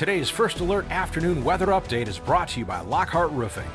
Today's First Alert afternoon weather update is brought to you by Lockhart Roofing.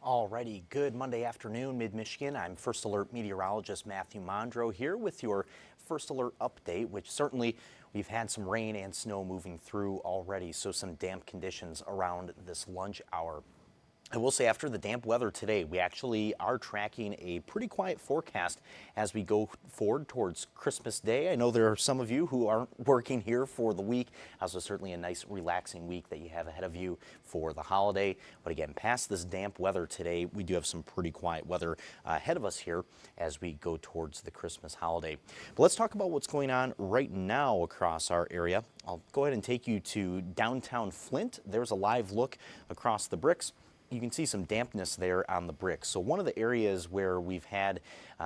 Alrighty, good Monday afternoon, Mid-Michigan. I'm First Alert meteorologist Matthew Mondro here with your First Alert update, which certainly we've had some rain and snow moving through already, so some damp conditions around this lunch hour. I will say after the damp weather today, we actually are tracking a pretty quiet forecast as we go forward towards Christmas Day. I know there are some of you who aren't working here for the week, so certainly a nice relaxing week that you have ahead of you for the holiday. But again, past this damp weather today, we do have some pretty quiet weather ahead of us here as we go towards the Christmas holiday. But let's talk about what's going on right now across our area. I'll go ahead and take you to downtown Flint. There's a live look across the bricks. You can see some dampness there on the bricks. So one of the areas where we've had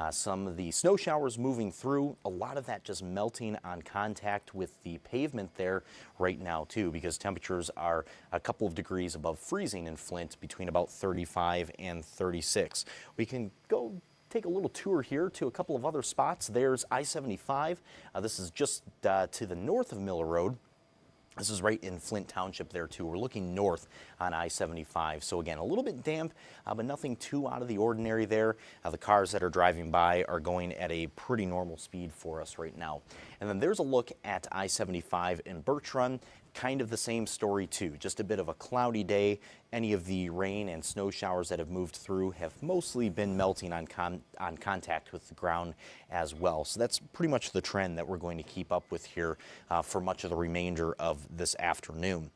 some of the snow showers moving through, a lot of that just melting on contact with the pavement there right now too, because temperatures are a couple of degrees above freezing in Flint, between about 35 and 36. We can go take a little tour here to a couple of other spots. There's I-75. This is just to the north of Miller Road. This is right in Flint Township there too. We're looking north on I-75. So again, a little bit damp, but nothing too out of the ordinary there. The cars that are driving by are going at a pretty normal speed for us right now. And then there's a look at I-75 in Birch Run. Kind of the same story too, just a bit of a cloudy day. Any of the rain and snow showers that have moved through have mostly been melting on contact with the ground as well. So that's pretty much the trend that we're going to keep up with here for much of the remainder of this afternoon.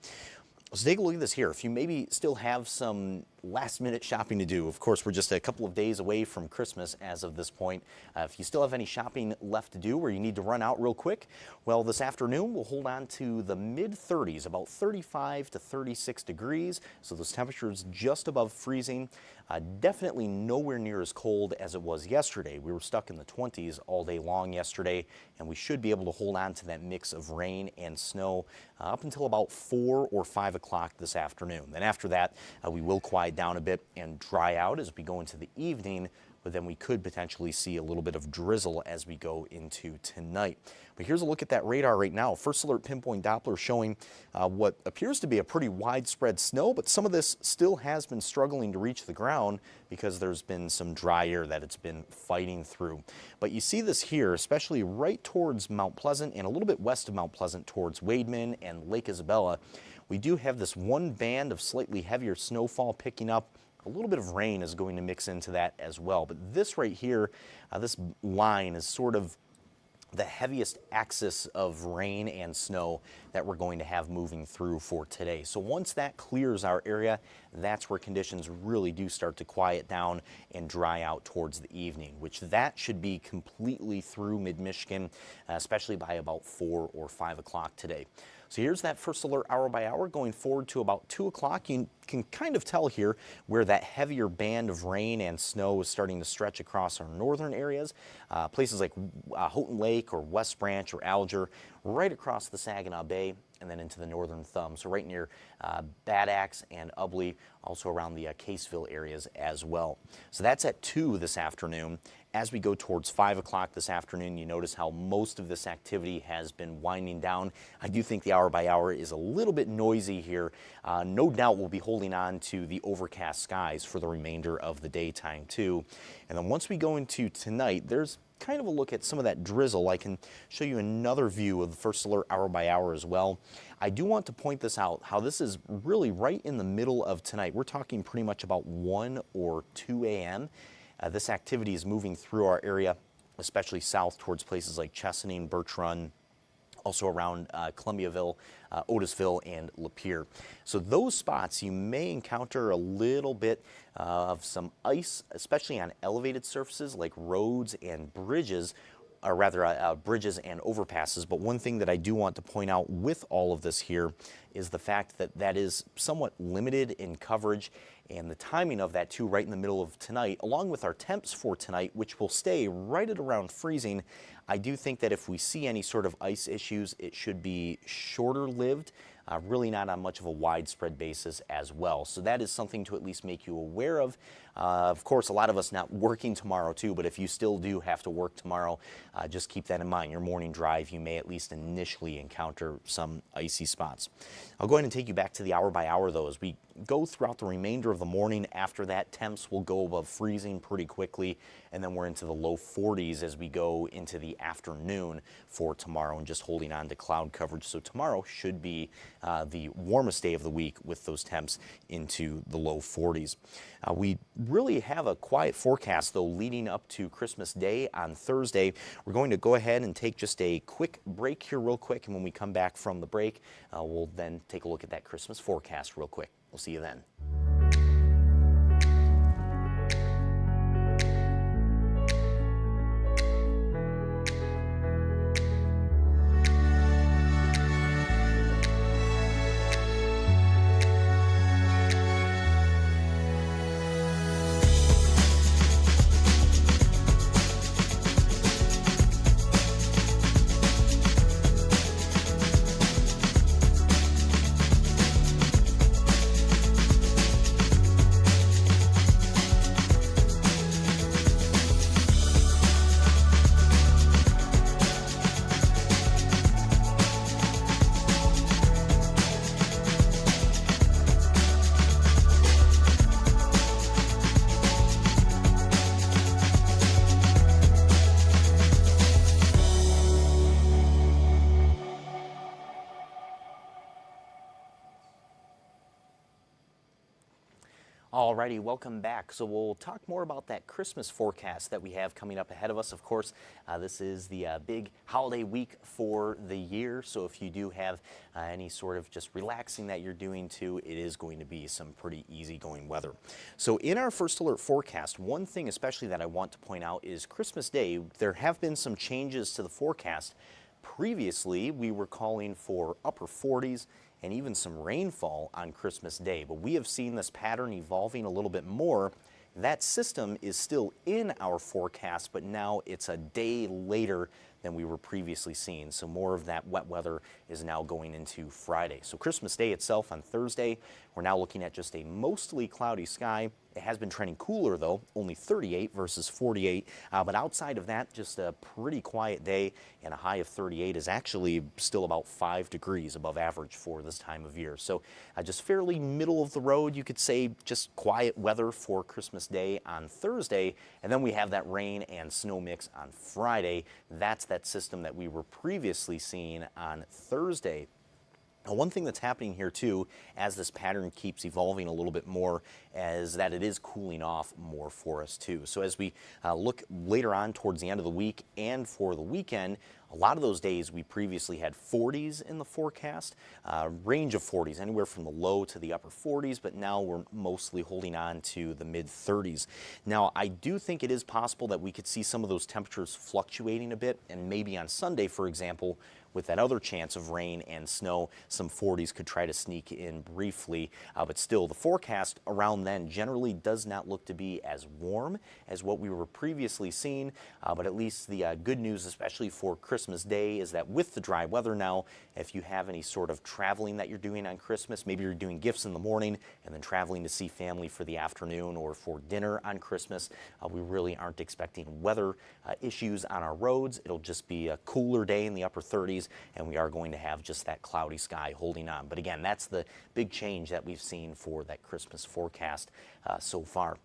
Let's take a look at this here. If you maybe still have some last minute shopping to do, of course, we're just a couple of days away from Christmas as of this point. If you still have any shopping left to do where you need to run out real quick, well, this afternoon we'll hold on to the mid-30s, about 35 to 36 degrees. So those temperatures just above freezing. Definitely nowhere near as cold as it was yesterday. We were stuck in the 20s all day long yesterday, and we should be able to hold on to that mix of rain and snow up until about 4 or 5 o'clock this afternoon. Then after that, we will quiet down a bit and dry out as we go into the evening, but then we could potentially see a little bit of drizzle as we go into tonight. But here's a look at that radar right now. First Alert Pinpoint Doppler showing what appears to be a pretty widespread snow, but some of this still has been struggling to reach the ground because there's been some dry air that it's been fighting through. But you see this here, especially right towards Mount Pleasant and a little bit west of Mount Pleasant towards Wademan and Lake Isabella. We do have this one band of slightly heavier snowfall picking up. A little bit of rain is going to mix into that as well. But this right here, this line is sort of the heaviest axis of rain and snow that we're going to have moving through for today. So once that clears our area, that's where conditions really do start to quiet down and dry out towards the evening, which that should be completely through mid-Michigan, especially by about 4 or 5 o'clock today. So here's that First Alert hour by hour going forward to about 2 o'clock. You can kind of tell here where that heavier band of rain and snow is starting to stretch across our northern areas. Places like Houghton Lake or West Branch or Alger, right across the Saginaw Bay and then into the northern thumb. So right near Bad Axe and Ubly, also around the Caseville areas as well. So that's at 2 this afternoon. As we go towards 5 o'clock this afternoon, you notice how most of this activity has been winding down. I do think the hour by hour is a little bit noisy here. No doubt we'll be holding on to the overcast skies for the remainder of the daytime too. And then once we go into tonight, there's kind of a look at some of that drizzle. I can show you another view of the First Alert hour by hour as well. I do want to point this out, how this is really right in the middle of tonight. We're talking pretty much about 1 or 2 a.m. This activity is moving through our area, especially south towards places like Chesaning, Birch Run, also around Columbiaville, Otisville, and Lapeer. So those spots you may encounter a little bit of some ice, especially on elevated surfaces like roads and bridges, or rather bridges and overpasses. But one thing that I do want to point out with all of this here is the fact that that is somewhat limited in coverage, and the timing of that too, right in the middle of tonight, along with our temps for tonight, which will stay right at around freezing. I do think that if we see any sort of ice issues, it should be shorter lived, really not on much of a widespread basis as well. So that is something to at least make you aware of. Of course, a lot of us not working tomorrow too, but if you still do have to work tomorrow, just keep that in mind. Your morning drive, you may at least initially encounter some icy spots. I'll go ahead and take you back to the hour by hour though. As we go throughout the remainder of the morning, after that, temps will go above freezing pretty quickly, and then we're into the low 40s as we go into the afternoon for tomorrow, and just holding on to cloud coverage. So tomorrow should be the warmest day of the week with those temps into the low 40s. We really have a quiet forecast though leading up to Christmas Day on Thursday. We're going to go ahead and take just a quick break here real quick, and when we come back from the break, we'll then take a look at that Christmas forecast real quick. We'll see you then. Alrighty, welcome back. So we'll talk more about that Christmas forecast that we have coming up ahead of us. Of course, this is the big holiday week for the year. So if you do have any sort of just relaxing that you're doing too, it is going to be some pretty easygoing weather. So in our first alert forecast, one thing especially that I want to point out is Christmas Day. There have been some changes to the forecast. Previously, we were calling for upper 40s and even some rainfall on Christmas Day, but we have seen this pattern evolving a little bit more. That system is still in our forecast, but now it's a day later than we were previously seeing. So more of that wet weather is now going into Friday. So Christmas Day itself on Thursday, we're now looking at just a mostly cloudy sky. It has been trending cooler though, only 38 versus 48. But outside of that, just a pretty quiet day, and a high of 38 is actually still about 5 degrees above average for this time of year. So just fairly middle of the road, you could say, just quiet weather for Christmas Day on Thursday. And then we have that rain and snow mix on Friday. That's that system that we were previously seeing on Thursday. Now, one thing that's happening here too, as this pattern keeps evolving a little bit more, is that it is cooling off more for us too. So as we look later on towards the end of the week and for the weekend, a lot of those days we previously had 40s in the forecast, range of 40s, anywhere from the low to the upper 40s, but now we're mostly holding on to the mid 30s. Now, I do think it is possible that we could see some of those temperatures fluctuating a bit, and maybe on Sunday, for example, with that other chance of rain and snow, some 40s could try to sneak in briefly, but still the forecast around then generally does not look to be as warm as what we were previously seeing, but at least the good news, especially for Christmas Day, is that with the dry weather now, if you have any sort of traveling that you're doing on Christmas, maybe you're doing gifts in the morning and then traveling to see family for the afternoon or for dinner on Christmas, we really aren't expecting weather issues on our roads. It'll just be a cooler day in the upper 30s, and we are going to have just that cloudy sky holding on. But again, that's the big change that we've seen for that Christmas forecast so far.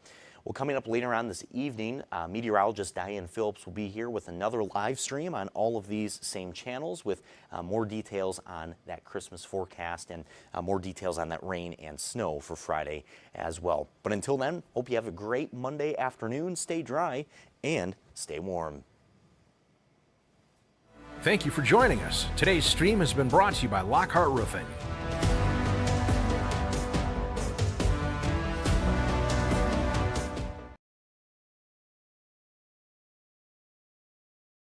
Well, coming up later on this evening, meteorologist Diane Phillips will be here with another live stream on all of these same channels with more details on that Christmas forecast and more details on that rain and snow for Friday as well. But until then, hope you have a great Monday afternoon. Stay dry and stay warm. Thank you for joining us. Today's stream has been brought to you by Lockhart Roofing.